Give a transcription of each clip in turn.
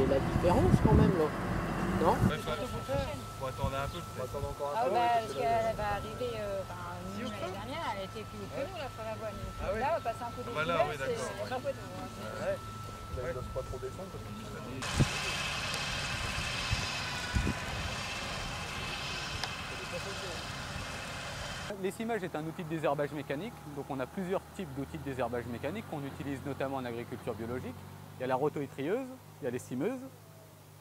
y a la différence quand même là. Non? Ouais, faut attendre un peu. Faut attendre encore un Ah peu. bah, parce qu'elle va arriver, nous, l'année dernière, elle était plus haute que nous, la Follavoine. Ah oui. Là, on va passer un peu des Voilà, oui, d'accord. il n'y a pas photo. Ouais. Là, ils doivent pas trop descendre parce que L'essimage est un outil de désherbage mécanique, donc on a plusieurs types d'outils de désherbage mécanique qu'on utilise notamment en agriculture biologique. Il y a la roto-étrilleuse, il y a les simeuses,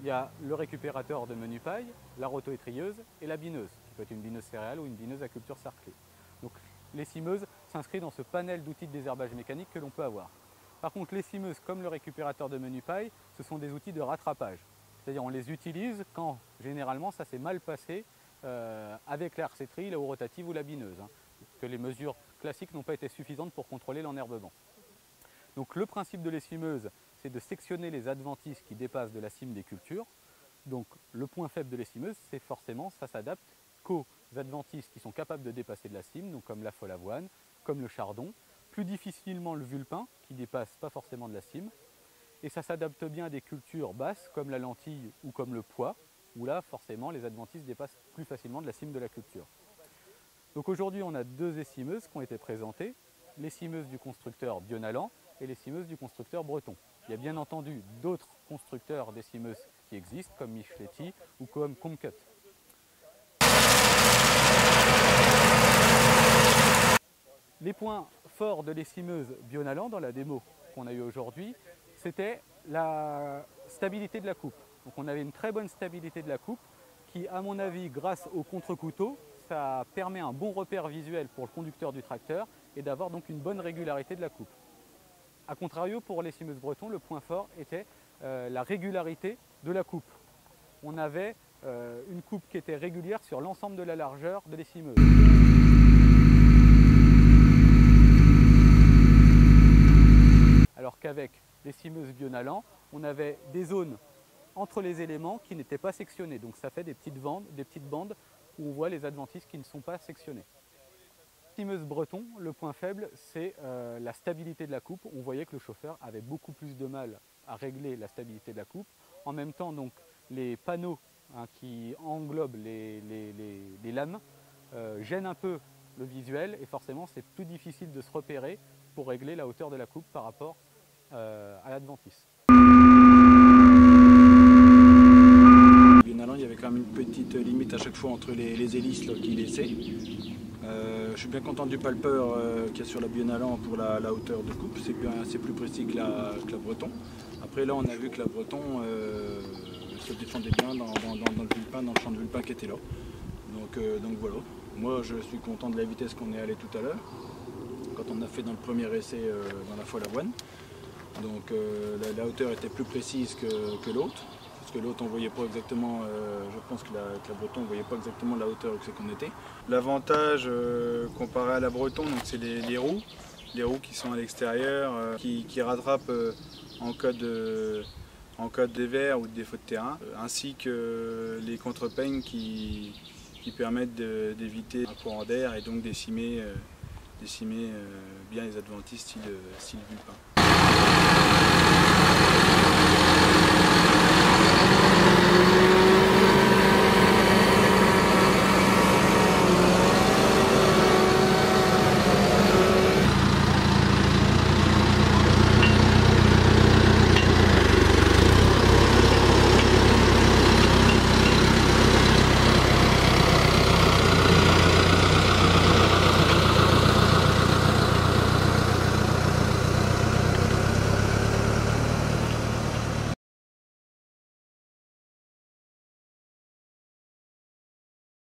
il y a le récupérateur de menu paille, la roto-étrilleuse et la bineuse, qui peut être une bineuse céréale ou une bineuse à culture cerclée. Donc les simeuses s'inscrivent dans ce panel d'outils de désherbage mécanique que l'on peut avoir. Par contre, les simeuses, comme le récupérateur de menu paille, ce sont des outils de rattrapage. C'est-à-dire on les utilise quand généralement ça s'est mal passé avec la hersétrie, la haut rotative ou la bineuse, que les mesures classiques n'ont pas été suffisantes pour contrôler l'enherbement. Donc le principe de l'essimeuse, c'est de sectionner les adventices qui dépassent de la cime des cultures. Donc le point faible de l'essimeuse, c'est forcément, ça s'adapte qu'aux adventices qui sont capables de dépasser de la cime, donc comme la follavoine, comme le chardon, plus difficilement le vulpin, qui ne dépasse pas forcément de la cime, et ça s'adapte bien à des cultures basses, comme la lentille ou comme le pois, où là, forcément, les adventices dépassent plus facilement de la cime de la culture. Donc aujourd'hui, on a deux essimeuses qui ont été présentées, l'essimeuse du constructeur Bionalan et l'essimeuse du constructeur Breton. Il y a bien entendu d'autres constructeurs d'essimeuses qui existent, comme Micheletti ou comme Comcut. Les points forts de l'essimeuse Bionalan dans la démo qu'on a eue aujourd'hui, c'était la stabilité de la coupe. Donc on avait une très bonne stabilité de la coupe qui, à mon avis, grâce au contre-couteau, ça permet un bon repère visuel pour le conducteur du tracteur et d'avoir donc une bonne régularité de la coupe. A contrario, pour l'essimeuse Breton, le point fort était la régularité de la coupe. On avait une coupe qui était régulière sur l'ensemble de la largeur de l'essimeuse. Alors qu'avec l'essimeuse Bionalan, on avait des zones entre les éléments qui n'étaient pas sectionnés. Donc ça fait des petites bandes où on voit les adventices qui ne sont pas sectionnés. L'essimeuse Breton, le point faible, c'est la stabilité de la coupe. On voyait que le chauffeur avait beaucoup plus de mal à régler la stabilité de la coupe. En même temps, donc, les panneaux qui englobent les lames gênent un peu le visuel et forcément c'est plus difficile de se repérer pour régler la hauteur de la coupe par rapport à l'adventice. Bionalan, il y avait quand même une petite limite à chaque fois entre les hélices qu'il laissait. Je suis bien content du palpeur qu'il y a sur la Bionalan pour la hauteur de coupe, c'est plus précis que la Breton. Après là on a vu que la Breton se défendait bien dans le vulpin, dans le champ de vulpin qui était là. Donc voilà, moi je suis content de la vitesse qu'on est allé tout à l'heure, quand on a fait dans le premier essai dans la follavoine. Donc la hauteur était plus précise que l'autre. Parce que l'autre on ne voyait pas exactement, je pense que la Breton on ne voyait pas exactement la hauteur que c'est qu'on était. L'avantage comparé à la Breton, c'est les roues qui sont à l'extérieur, qui rattrapent en cas de dévers ou de défaut de terrain, ainsi que les contre-peignes qui permettent d'éviter un courant d'air et donc d'essimer bien les adventices style vulpin.